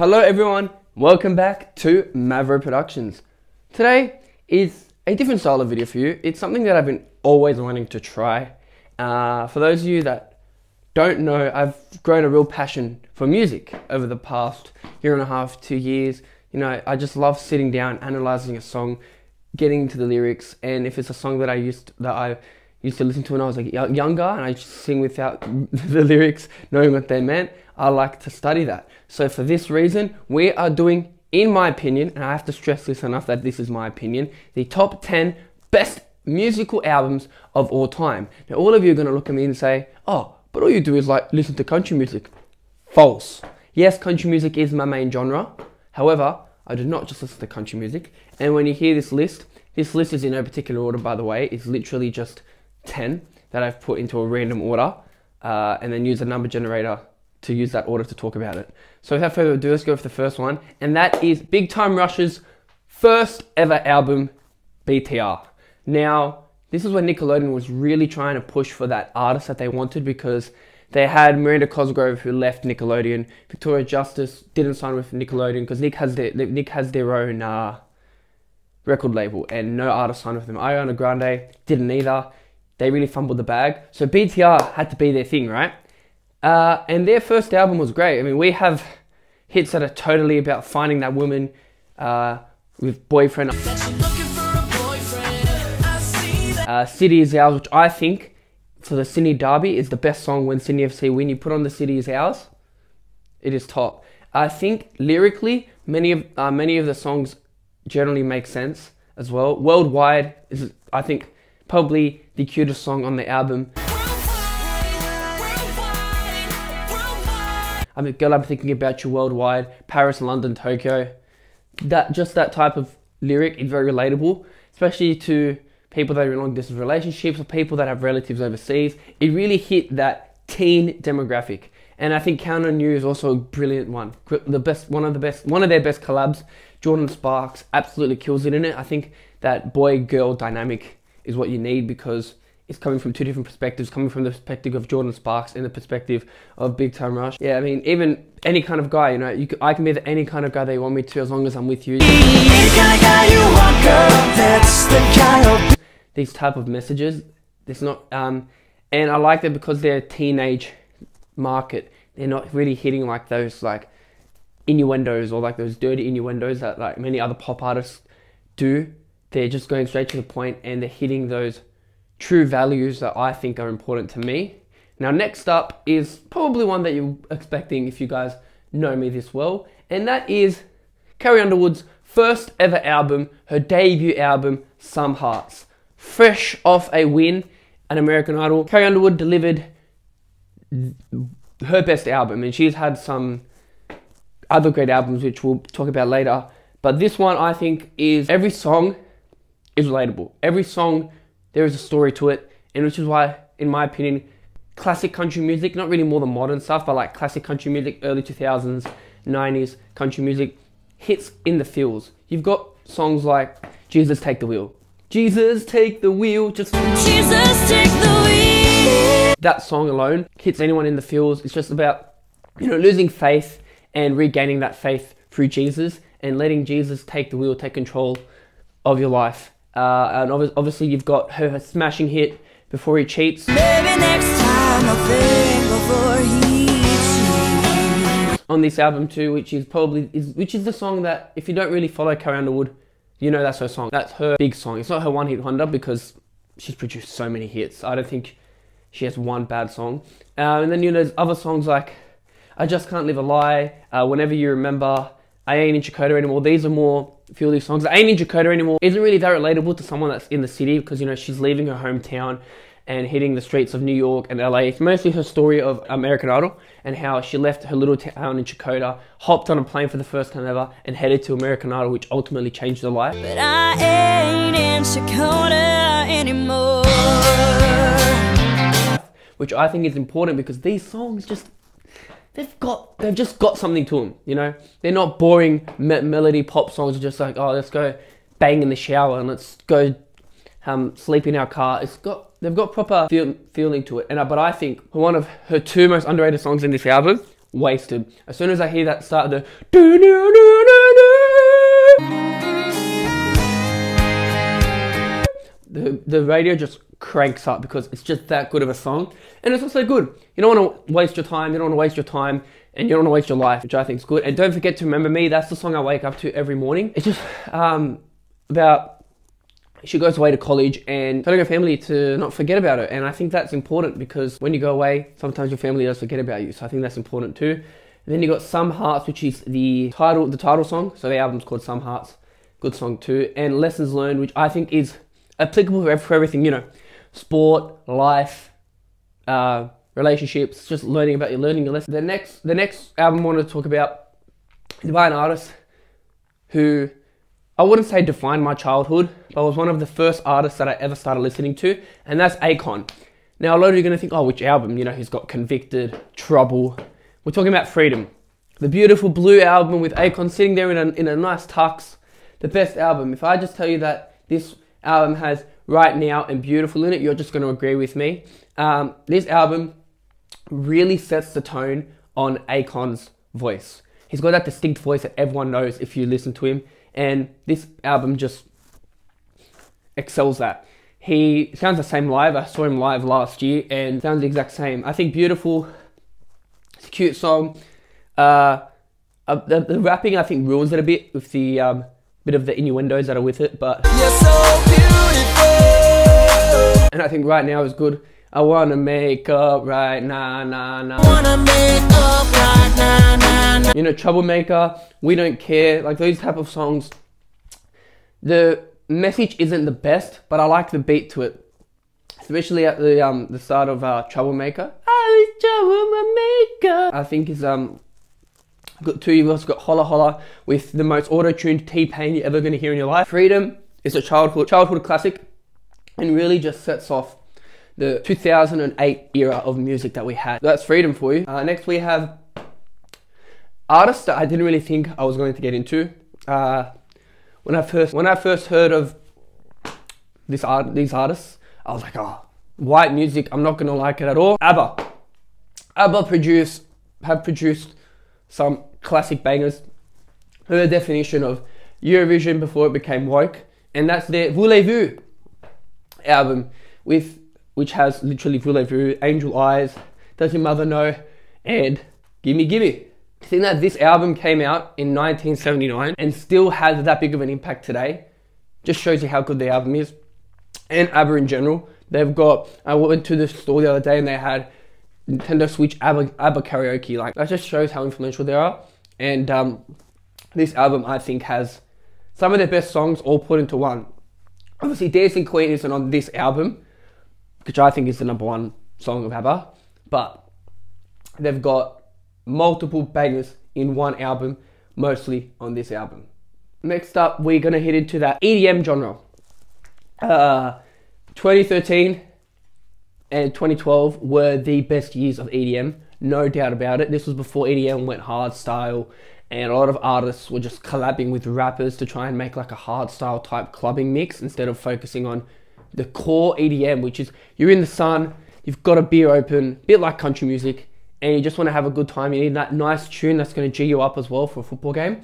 Hello everyone, welcome back to Mavro Productions. Today is a different style of video for you. It's something that I've been always wanting to try. For those of you that don't know, I've grown a real passion for music over the past year and a half, 2 years. You know, I just love sitting down, analyzing a song, getting into the lyrics, and if it's a song that I used to listen to when I was like younger and I just sing without the lyrics, knowing what they meant, I like to study that. So for this reason, we are doing, in my opinion, and I have to stress this enough that this is my opinion, the top 10 best musical albums of all time. Now all of you are going to look at me and say, oh, but all you do is like listen to country music. False. Yes, country music is my main genre. However, I do not just listen to country music. And when you hear this list is in no particular order, by the way. It's literally just 10 that I've put into a random order and then use a number generator to use that order to talk about it. So without further ado, let's go for the first one, and that is Big Time Rush's first ever album, BTR. Now, this is when Nickelodeon was really trying to push for that artist that they wanted, because they had Miranda Cosgrove, who left Nickelodeon. Victoria Justice didn't sign with Nickelodeon because Nick has their own record label, and no artist signed with them. Ariana Grande didn't either. They really fumbled the bag. So BTR had to be their thing, right? And their first album was great. I mean, we have hits that are totally about finding that woman with boyfriend. City is Ours, which I think for the Sydney Derby is the best song when Sydney FC win. You put on the City is Ours, it is top. I think lyrically, many of the songs generally make sense as well. Worldwide is, I think, probably the cutest song on the album. I mean, girl, I'm thinking about you worldwide. Paris, London, Tokyo. Just that type of lyric is very relatable, especially to people that are in long distance relationships or people that have relatives overseas. It really hit that teen demographic. And I think Count on You is also a brilliant one. One of their best collabs. Jordan Sparks absolutely kills it in it. I think that boy-girl dynamic is what you need, because it's coming from two different perspectives, coming from the perspective of Jordan Sparks and the perspective of Big Time Rush. Yeah, I mean, even any kind of guy, you know, I can be any kind of guy they want me to, as long as I'm with you. These type of messages, it's not, and I like that because they're a teenage market. They're not really hitting like those like innuendos or like those dirty innuendos that like many other pop artists do. They're just going straight to the point, and they're hitting those true values that I think are important to me. Now, next up is probably one that you're expecting if you guys know me this well, and that is Carrie Underwood's first ever album, her debut album, Some Hearts. Fresh off a win at American Idol, Carrie Underwood delivered her best album, and she's had some other great albums which we'll talk about later, but this one I think is, every song is relatable. Every song, there is a story to it, and which is why, in my opinion, classic country music, not really more than modern stuff, but like classic country music, early 2000s, 90s country music, hits in the feels. You've got songs like Jesus Take the Wheel. Jesus take the wheel, just Jesus take the wheel. That song alone hits anyone in the feels. It's just about, you know, losing faith and regaining that faith through Jesus and letting Jesus take the wheel, take control of your life. And obviously you've got her smashing hit, Before He Cheats. Maybe next time I'll think before he cheats. On this album too, which is the song that, if you don't really follow Carrie Underwood, you know that's her song. That's her big song. It's not her one hit wonder, because she's produced so many hits. I don't think she has one bad song. And then, you know, there's other songs like I Just Can't Live a Lie, Whenever You Remember, I Ain't in Dakota Anymore. These are more feel these songs. I Ain't in Dakota Anymore isn't really that relatable to someone that's in the city, because, you know, she's leaving her hometown and hitting the streets of New York and LA. It's mostly her story of American Idol and how she left her little town in Dakota, hopped on a plane for the first time ever, and headed to American Idol, which ultimately changed her life. But I ain't in Dakota anymore. Which I think is important, because these songs just, they've just got something to them, you know? They're not boring melody pop songs, just like, oh, let's go bang in the shower and let's go sleep in our car. They've got proper feeling to it. But I think one of her two most underrated songs in this album, wasted. As soon as I hear that start, the do do do do do, the radio just cranks up because it's just that good of a song, and it's also good. You don't want to waste your time. You don't want to waste your time, and you don't want to waste your life, which I think is good. And don't forget to remember me. That's the song I wake up to every morning. It's just about. She goes away to college and telling her family to not forget about her. And I think that's important because when you go away, sometimes your family does forget about you. So I think that's important too. And then you got Some Hearts, which is the title song. So the album's called Some Hearts. Good song too. And Lessons Learned, which I think is applicable for everything, you know, sport, life, relationships, just learning your lessons. The next album I want to talk about is by an artist who I wouldn't say defined my childhood, but was one of the first artists that I ever started listening to, and that's Akon. Now, a lot of you are going to think, oh, which album? You know, he's got Convicted, Trouble. We're talking about Freedom. The beautiful blue album with Akon sitting there in a nice tux. The best album. If I just tell you that this album has Right Now and Beautiful in it, you're just going to agree with me. This album really sets the tone on Akon's voice. He's got that distinct voice that everyone knows if you listen to him. And this album just excels that. He sounds the same live. I saw him live last year and sounds the exact same. I think Beautiful, it's a cute song. The rapping I think ruins it a bit with the bit of the innuendos that are with it, but you're so beautiful. And I think Right Now is good. I wanna make up right now, wanna make up right now. You know, Troublemaker, We Don't Care, like those type of songs. The message isn't the best, but I like the beat to it, especially at the start of Troublemaker. I was Troublemaker. I think is good too. You've also got Holla Holla with the most auto-tuned T-Pain you're ever gonna hear in your life. Freedom is a childhood classic, and really just sets off the 2008 era of music that we had. That's Freedom for you. Next we have artists that I didn't really think I was going to get into. When I first heard of these artists, I was like, oh, white music, I'm not gonna like it at all. ABBA have produced some classic bangers. The definition of Eurovision before it became woke, and that's their VoulezVous album which has literally VoulezVous, Angel Eyes, Does Your Mother Know, and Gimme Gimme. I think that this album came out in 1979 and still has that big of an impact today. Just shows you how good the album is. And ABBA in general. They've got, I went to the store the other day and they had Nintendo Switch ABBA karaoke. Like, that just shows how influential they are. And this album, I think, has some of their best songs all put into one. Obviously, Dancing Queen isn't on this album, which I think is the #1 song of ABBA, but they've got multiple bangers in one album, mostly on this album. Next up, we're going to hit into that EDM genre. 2013 and 2012 were the best years of EDM, no doubt about it. This was before EDM went hardstyle, and a lot of artists were just collabing with rappers to try and make like a hardstyle type clubbing mix instead of focusing on the core EDM, which is you're in the sun, you've got a beer open, a bit like country music, and you just want to have a good time. You need that nice tune that's going to G you up as well for a football game.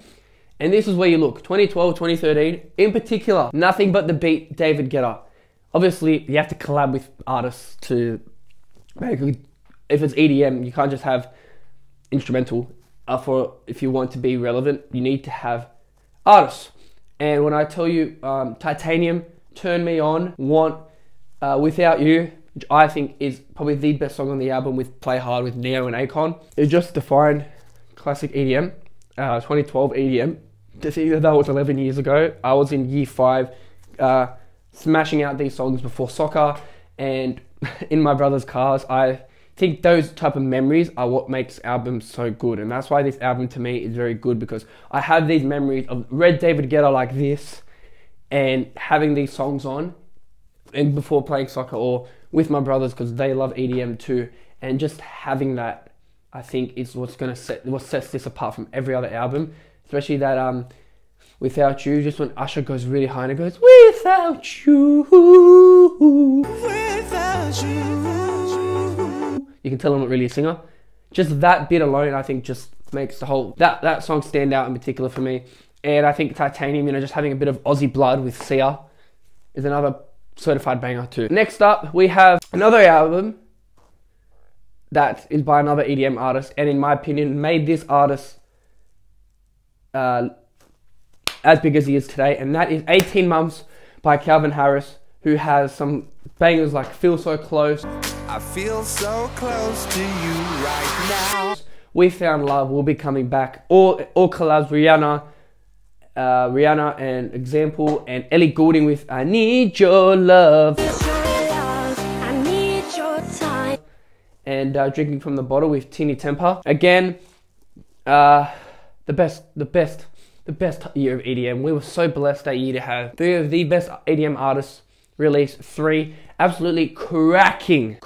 And this is where you look, 2012, 2013, in particular, nothing but the beat, David Guetta. Obviously, you have to collab with artists to make it. If it's EDM, you can't just have instrumental. If you want to be relevant, you need to have artists. And when I tell you Titanium, Turn Me On, Want, Without You, which I think is probably the best song on the album with Play Hard with Neo and Akon, it just defined classic EDM, 2012 EDM. To see that was 11 years ago. I was in year 5, smashing out these songs before soccer and in my brother's cars. I think those type of memories are what makes albums so good, and that's why this album to me is very good, because I have these memories of Red David Guetta like this and having these songs on and before playing soccer or with my brothers because they love EDM too, and just having that I think is what sets this apart from every other album, especially that Without You, just when Usher goes really high and it goes without you, without you. You can tell I'm not really a singer. just that bit alone, I think, just makes the whole that song stand out in particular for me. And I think Titanium, you know, just having a bit of Aussie blood with Sia is another certified banger too. Next up, we have another album that is by another EDM artist, and in my opinion, made this artist as big as he is today, and that is 18 Months by Calvin Harris, who has some bangers like Feel So Close. I feel so close to you right now. We Found Love, Will Be Coming Back, all collabs, Rihanna and Example, and Ellie Goulding with I Need Your Love. I need your time. And Drinking From the Bottle with Tini Temper. Again, the best year of EDM. We were so blessed that year to have three of the best EDM artists release three absolutely cracking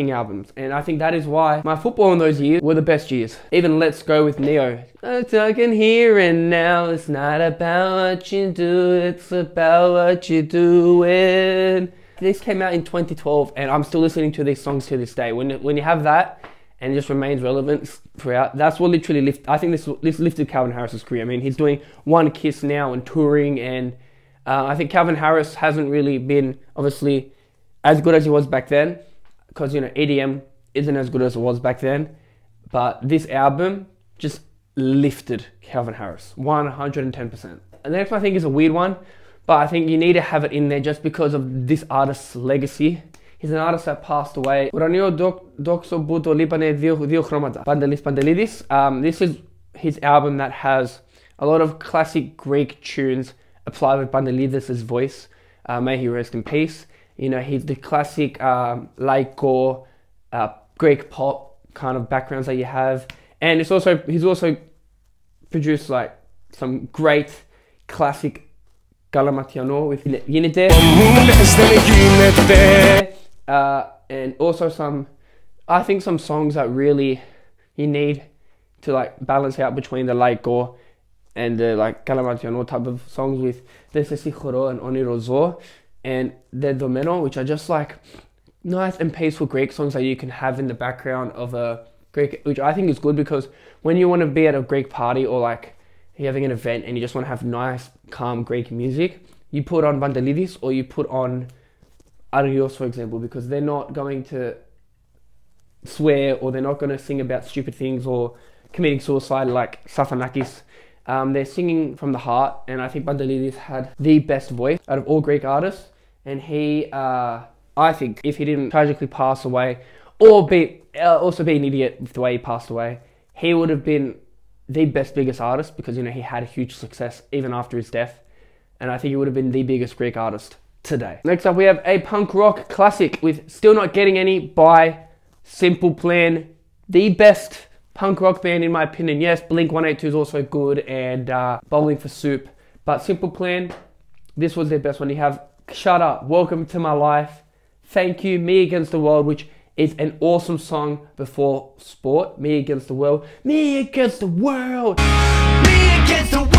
albums. And I think that is why my football in those years were the best years. Even Let's Go with Neo. I'm talking here and now. It's not about what you do, it's about what you're doing. This came out in 2012 and I'm still listening to these songs to this day. When you have that and it just remains relevant throughout, that's what literally this lifted Calvin Harris's career. I mean, he's doing One Kiss now and touring, and I think Calvin Harris hasn't really been, obviously, as good as he was back then, because, you know, EDM isn't as good as it was back then, but this album just lifted Calvin Harris 110%. And the next one I think is a weird one, but I think you need to have it in there just because of this artist's legacy. He's an artist that passed away. This is his album that has a lot of classic Greek tunes applied with Pandelidis' voice. May he rest in peace. You know, he's the classic Laiko, Greek pop kind of backgrounds that you have. And he's also produced like some great classic Galamatiano with Yinite. And also some songs that really you need to like balance out between the Laiko and the like Galamatiano type of songs with Desesi Choro and Onirozo and the Domeno, which are just like nice and peaceful Greek songs that you can have in the background of a Greek, which I think is good because when you want to be at a Greek party or like you're having an event and you just want to have nice, calm Greek music, you put on Vandelidis or you put on Arios, for example, because they're not going to swear or they're not going to sing about stupid things or committing suicide like Safanakis. They're singing from the heart, and I think Vandelidis had the best voice out of all Greek artists, and he, I think, if he didn't tragically pass away or also be an idiot with the way he passed away, he would have been the biggest artist because, you know, he had a huge success even after his death, and I think he would have been the biggest Greek artist today. Next up, we have a punk rock classic with Still Not Getting Any by Simple Plan, the best punk rock band in my opinion. Yes, Blink-182 is also good, and Bowling for Soup, but Simple Plan, this was their best one. You have Shut Up, Welcome to My Life, Thank You, Me Against the World, which is an awesome song before sport. Me Against the World, Me Against the World, Me Against the World.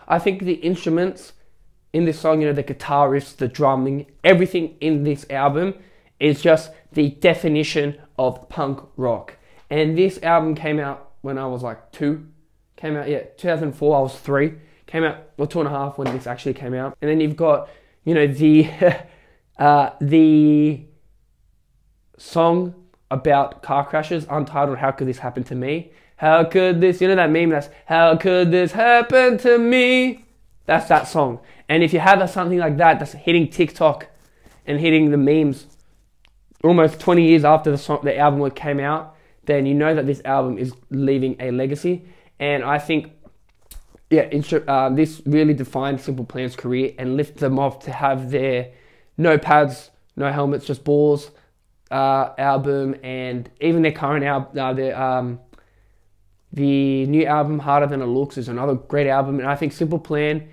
I think the instruments in this song, you know, the guitar riffs, the drumming, everything in this album is just the definition of punk rock. And this album came out when I was like 2004, I was 3. Came out, or 2.5 when this actually came out. And then you've got, you know, the song about car crashes, Untitled, How Could This Happen to Me? How could this, you know that meme that's, how could this happen to me? That's that song. And if you have something like that that's hitting TikTok and hitting the memes almost 20 years after the album came out, then you know that this album is leaving a legacy. And I think, yeah, this really defined Simple Plan's career and lifted them off to have their no pads, no helmets, just balls album, and even their current album, the new album Harder Than It Looks is another great album. And I think Simple Plan,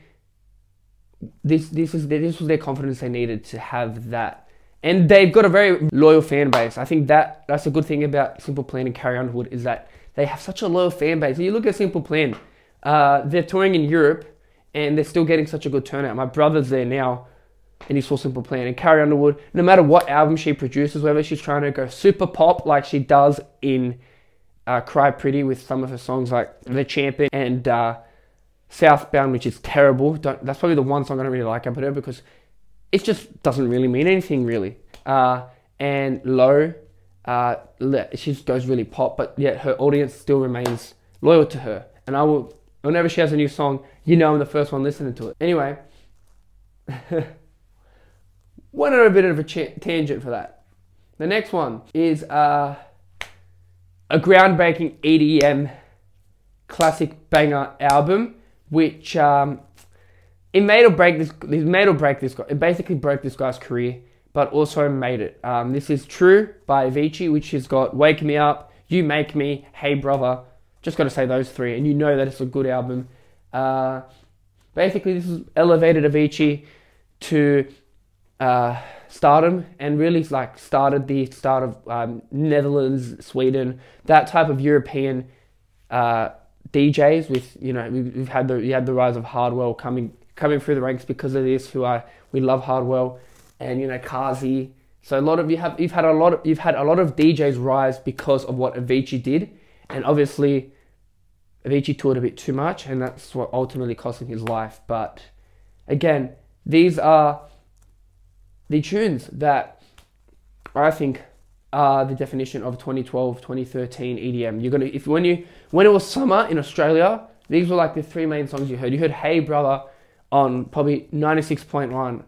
this was their confidence they needed to have that. And they've got a very loyal fan base. I think that's a good thing about Simple Plan and Carrie Underwood, is that they have such a loyal fan base. You look at Simple Plan, they're touring in Europe and they're still getting such a good turnout. My brother's there now and his Full Simple Plan. And Carrie Underwood, no matter what album she produces, whether she's trying to go super pop like she does in Cry Pretty with some of her songs like The Champion and Southbound, which is terrible. That's probably the one song I don't really like about her because it just doesn't really mean anything really. And Low, she just goes really pop, but yet her audience still remains loyal to her. And whenever she has a new song, you know I'm the first one listening to it. Anyway, went on a bit of a tangent for that. The next one is a groundbreaking EDM classic banger album, which it made or break this guy. It basically broke this guy's career, but also made it. This is True by Avicii, which has got Wake Me Up, You Make Me, Hey Brother. Just got to say those three, and you know that it's a good album. Basically, this has elevated Avicii to stardom, and really started the start of Netherlands, Sweden, that type of European DJs. With you had the rise of Hardwell coming through the ranks because of this. We love Hardwell, and Kazi. So you've had a lot of DJs rise because of what Avicii did, and obviously Avicii toured a bit too much, and that's what ultimately cost him his life. But again, these are the tunes that I think are the definition of 2012, 2013 EDM. When it was summer in Australia, these were like the three main songs you heard. You heard Hey Brother on probably 96.1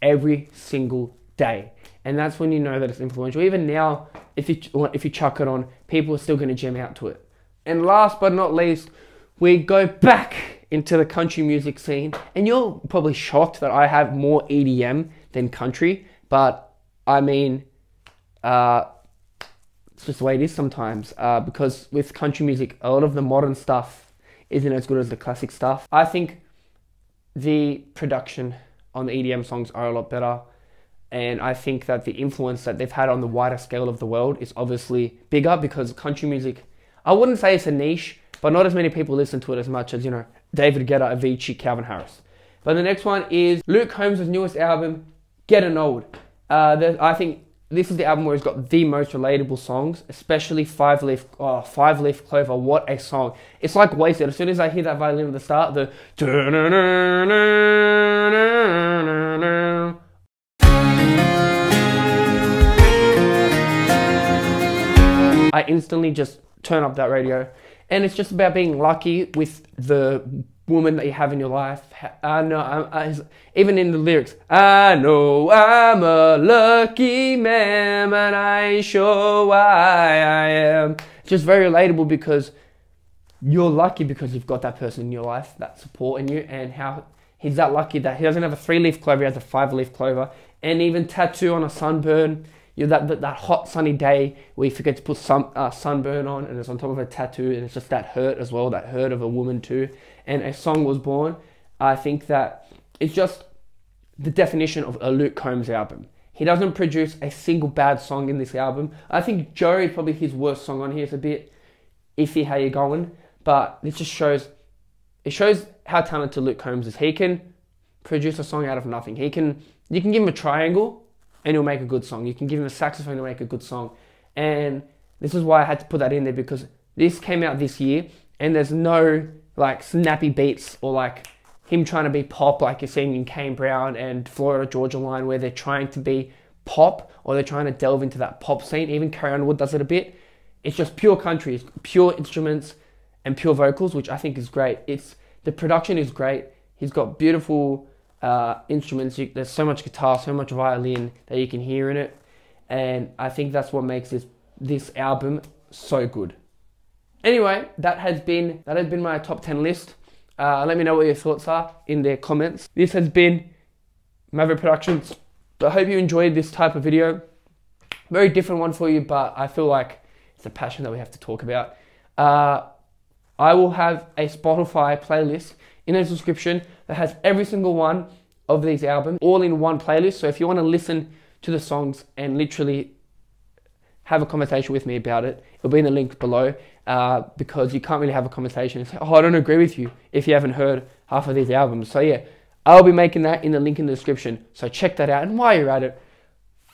every single day. And that's when you know that it's influential. Even now, if you chuck it on, people are still going to jam out to it. And last but not least, we go back into the country music scene. And you're probably shocked that I have more EDM than country. But, I mean, it's just the way it is sometimes. Because with country music, a lot of the modern stuff isn't as good as the classic stuff. I think the production on the EDM songs are a lot better. And I think that the influence that they've had on the wider scale of the world is obviously bigger, because country music, I wouldn't say it's a niche, but not as many people listen to it as much as, David Guetta, Avicii, Calvin Harris. But the next one is Luke Combs' newest album, Getting Old. I think this is the album where he's got the most relatable songs, especially Five Leaf Clover. What a song. It's like Wasted. As soon as I hear that violin at the start, the I instantly just turn up that radio. And it's just about being lucky with the woman that you have in your life. Even in the lyrics, I know I'm a lucky man, and I ain't sure why I am. It's just very relatable, because you're lucky because you've got that person in your life that's supporting you, and how he's that lucky that he doesn't have a 3-leaf clover, he has a 5-leaf clover, and even tattoo on a sunburn. That hot sunny day where you forget to put some sunburn on, and it's on top of a tattoo, and it's just that hurt as well, that hurt of a woman too. And a song was born. I think that it's just the definition of a Luke Combs album. He doesn't produce a single bad song in this album. I think Joey is probably his worst song on here. It's a bit iffy how you're going, but it just shows how talented Luke Combs is. He can produce a song out of nothing. You can give him a triangle and he'll make a good song. You can give him a saxophone to make a good song. And this is why I had to put that in there, because this came out this year, and there's no snappy beats or him trying to be pop like you're seeing in Kane Brown and Florida Georgia Line, where they're trying to be pop or they're trying to delve into that pop scene. Even Carrie Underwood does it a bit. It's just pure country, it's pure instruments and pure vocals, which I think is great. The production is great. He's got beautiful instruments. There's so much guitar, so much violin that you can hear in it, and I think that's what makes this album so good. Anyway, that has been my top 10 list. Let me know what your thoughts are in the comments. This has been Mavro Productions. I hope you enjoyed this type of video. Very different one for you, but I feel like it's a passion that we have to talk about. I will have a Spotify playlist in the description that has every single one of these albums all in one playlist. So if you want to listen to the songs and literally have a conversation with me about it, it'll be in the link below, because you can't really have a conversation and say, oh, I don't agree with you, if you haven't heard half of these albums. So yeah, I'll be making that in the link in the description, so check that out. And while you're at it,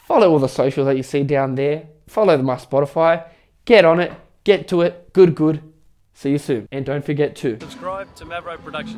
follow all the socials that you see down there. Follow my Spotify. Get on it. Get to it. Good. See you soon. And don't forget to subscribe to Mavro Productions.